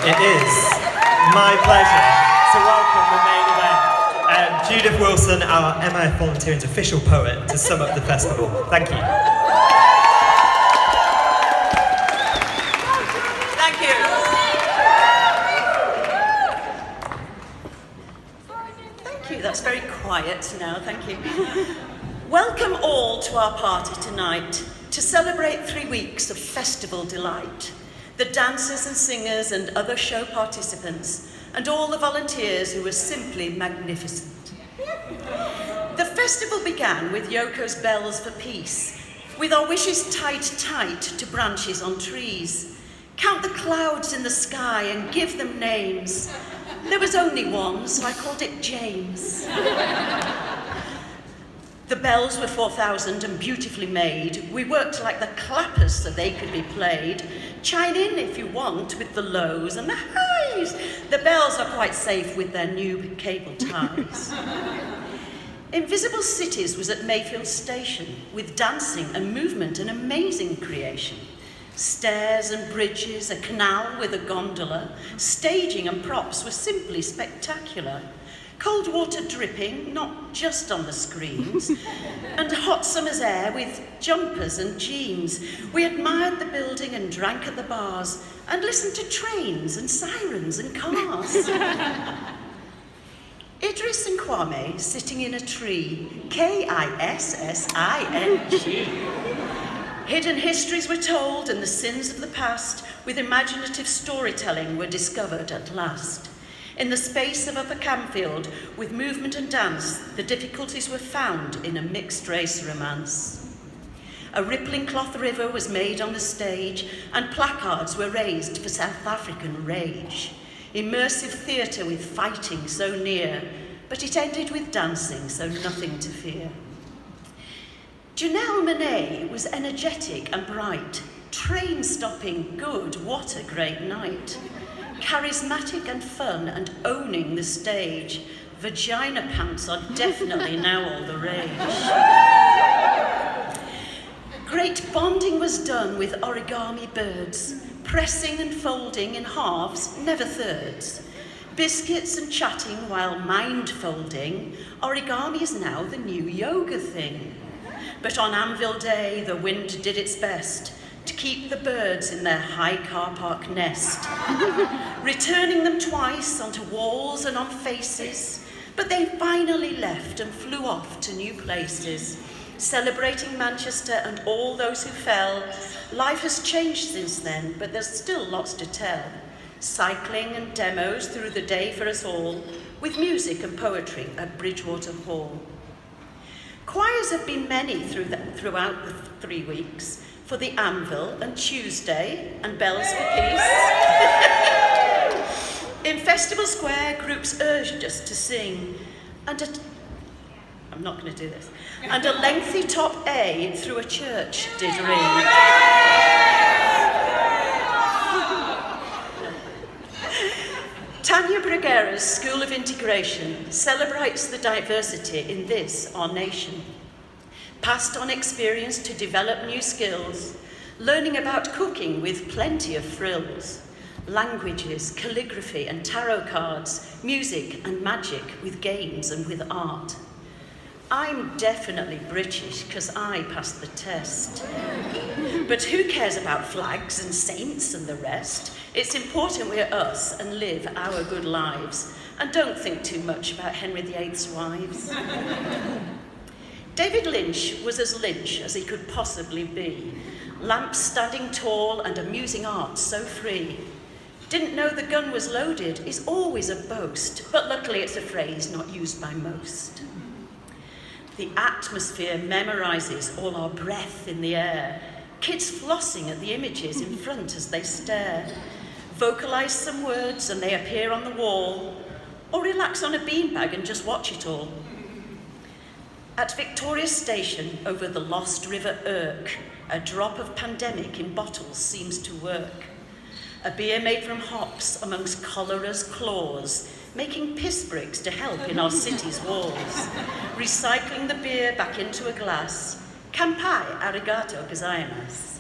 It is my pleasure to welcome the main event, Judith Wilson, our MIF Volunteering's official poet, to sum up the festival. Thank you. Thank you. Thank you, that's very quiet now, thank you. Welcome all to our party tonight to celebrate 3 weeks of festival delight. The dancers and singers and other show participants, and all the volunteers who were simply magnificent. The festival began with Yoko's Bells for Peace, with our wishes tied tight to branches on trees. Count the clouds in the sky and give them names. There was only one, so I called it James. The bells were 4,000 and beautifully made. We worked like the clappers so they could be played. Chime in if you want with the lows and the highs. The bells are quite safe with their new cable ties. Invisible Cities was at Mayfield Station with dancing and movement, an amazing creation. Stairs and bridges, a canal with a gondola, staging and props were simply spectacular. Cold water dripping, not just on the screens, and hot summer's air with jumpers and jeans. We admired the building and drank at the bars and listened to trains and sirens and cars. Idris and Kwame sitting in a tree, K-I-S-S-I-N-G. Hidden histories were told and the sins of the past with imaginative storytelling were discovered at last. In the space of Upper Camfield, with movement and dance, the difficulties were found in a mixed-race romance. A rippling cloth river was made on the stage, and placards were raised for South African rage. Immersive theatre with fighting so near, but it ended with dancing, so nothing to fear. Janelle Monáe was energetic and bright, train-stopping good, what a great night. Charismatic and fun and owning the stage. Vagina pants are definitely now all the rage. Great bonding was done with origami birds, pressing and folding in halves, never thirds. Biscuits and chatting while mind folding, origami is now the new yoga thing. But on Anvil Day, the wind did its best to keep the birds in their high car park nest, returning them twice onto walls and on faces, but they finally left and flew off to new places, celebrating Manchester and all those who fell. Life has changed since then, but there's still lots to tell. Cycling and demos through the day for us all, with music and poetry at Bridgewater Hall. Choirs have been many throughout the 3 weeks, for the Anvil and Tuesday and Bells for Peace. In Festival Square, groups urged us to sing, and I'm not going to do this, and a lengthy top A through a church did ring. Tanya Bruguera's School of Integration celebrates the diversity in this, our nation. Passed on experience to develop new skills, learning about cooking with plenty of frills, languages, calligraphy and tarot cards, music and magic with games and with art. I'm definitely British because I passed the test. But who cares about flags and saints and the rest? It's important we're us and live our good lives and don't think too much about Henry VIII's wives. David Lynch was as Lynch as he could possibly be. Lamps standing tall and amusing art so free. Didn't know the gun was loaded is always a boast, but luckily it's a phrase not used by most. The atmosphere memorizes all our breath in the air. Kids flossing at the images in front as they stare. Vocalize some words and they appear on the wall, or relax on a beanbag and just watch it all. At Victoria Station, over the lost River Irk, a drop of pandemic in bottles seems to work. A beer made from hops amongst cholera's claws, making piss bricks to help in our city's walls. Recycling the beer back into a glass. Kampai, arigato gozaimasu.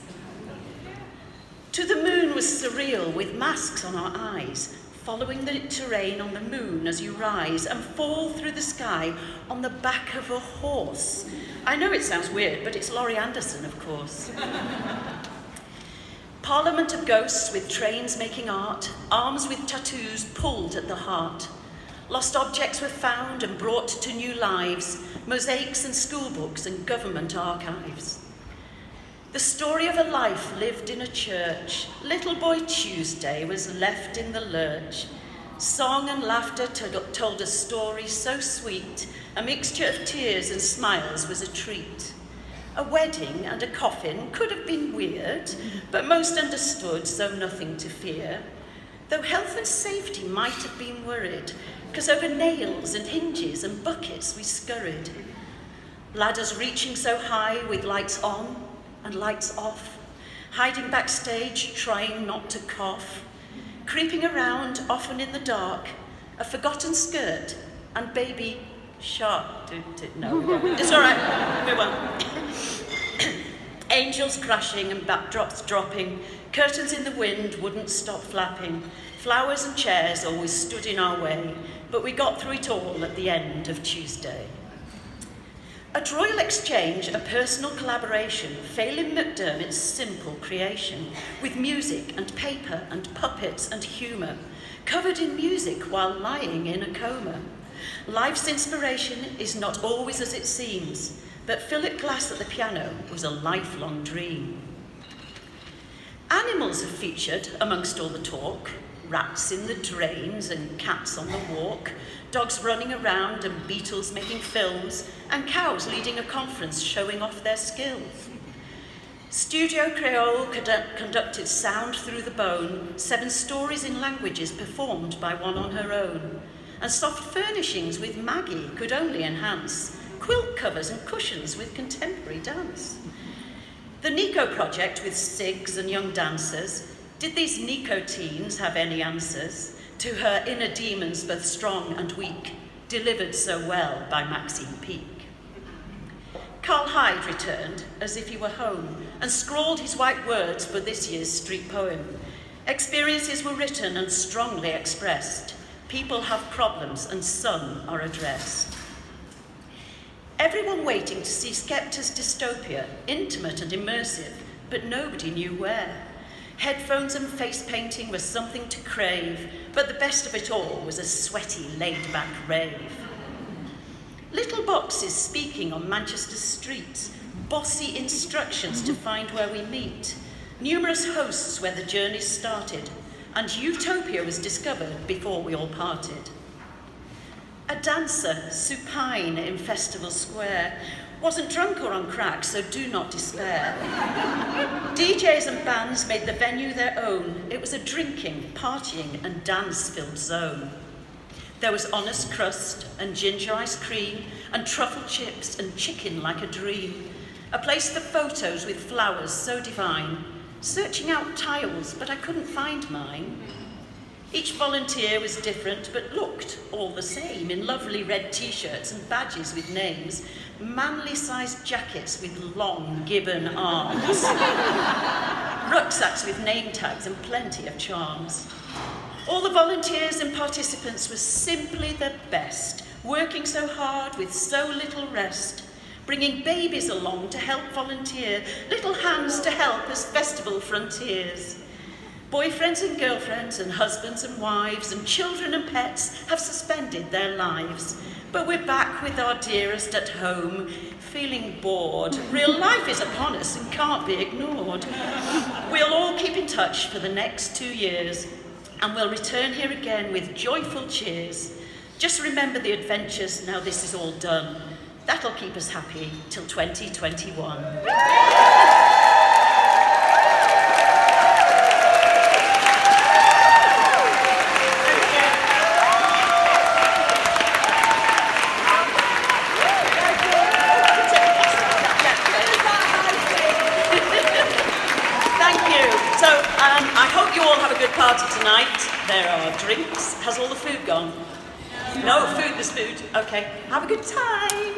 To the moon was surreal with masks on our eyes, following the terrain on the moon as you rise and fall through the sky on the back of a horse. I know it sounds weird, but it's Laurie Anderson, of course. Parliament of ghosts with trains making art, arms with tattoos pulled at the heart. Lost objects were found and brought to new lives, mosaics and schoolbooks and government archives. The story of a life lived in a church. Little boy Tuesday was left in the lurch. Song and laughter told a story so sweet, a mixture of tears and smiles was a treat. A wedding and a coffin could have been weird, but most understood, so nothing to fear. Though health and safety might have been worried, 'cause over nails and hinges and buckets we scurried. Ladders reaching so high with lights on and lights off, hiding backstage, trying not to cough, creeping around, often in the dark, a forgotten skirt and baby shark. No, it's all right, we won't. Angels crashing and backdrops dropping, curtains in the wind wouldn't stop flapping, flowers and chairs always stood in our way, but we got through it all at the end of Tuesday. At Royal Exchange, a personal collaboration, Phelim McDermott's simple creation, with music and paper and puppets and humour, covered in music while lying in a coma. Life's inspiration is not always as it seems, but Philip Glass at the piano was a lifelong dream. Animals are featured amongst all the talk, rats in the drains and cats on the walk, dogs running around and beetles making films, and cows leading a conference showing off their skills. Studio Creole conducted sound through the bone, 7 stories in languages performed by one on her own, and soft furnishings with Maggie could only enhance, quilt covers and cushions with contemporary dance. The Nico Project with SIGs and young dancers. Did these Nico teens have any answers to her inner demons, both strong and weak, delivered so well by Maxine Peake? Carl Hyde returned as if he were home and scrawled his white words for this year's street poem. Experiences were written and strongly expressed. People have problems and some are addressed. Everyone waiting to see Skepta's dystopia, intimate and immersive, but nobody knew where. Headphones and face painting were something to crave, but the best of it all was a sweaty, laid-back rave. Little boxes speaking on Manchester streets, bossy instructions to find where we meet, numerous hosts where the journey started, and utopia was discovered before we all parted. A dancer, supine in Festival Square, wasn't drunk or on crack, so do not despair. DJs and bands made the venue their own. It was a drinking, partying and dance-filled zone. There was honest crust and ginger ice cream and truffle chips and chicken like a dream. A place for photos with flowers so divine. Searching out tiles, but I couldn't find mine. Each volunteer was different, but looked all the same, in lovely red t-shirts and badges with names, manly-sized jackets with long gibbon arms, rucksacks with name tags and plenty of charms. All the volunteers and participants were simply the best, working so hard with so little rest, bringing babies along to help volunteer, little hands to help as festival frontiers. Boyfriends and girlfriends and husbands and wives and children and pets have suspended their lives. But we're back with our dearest at home, feeling bored. Real life is upon us and can't be ignored. We'll all keep in touch for the next 2 years, and we'll return here again with joyful cheers. Just remember the adventures now this is all done. That'll keep us happy till 2021. I hope you all have a good party tonight. There are drinks. Has all the food gone? No, food, there's food. Okay, have a good time.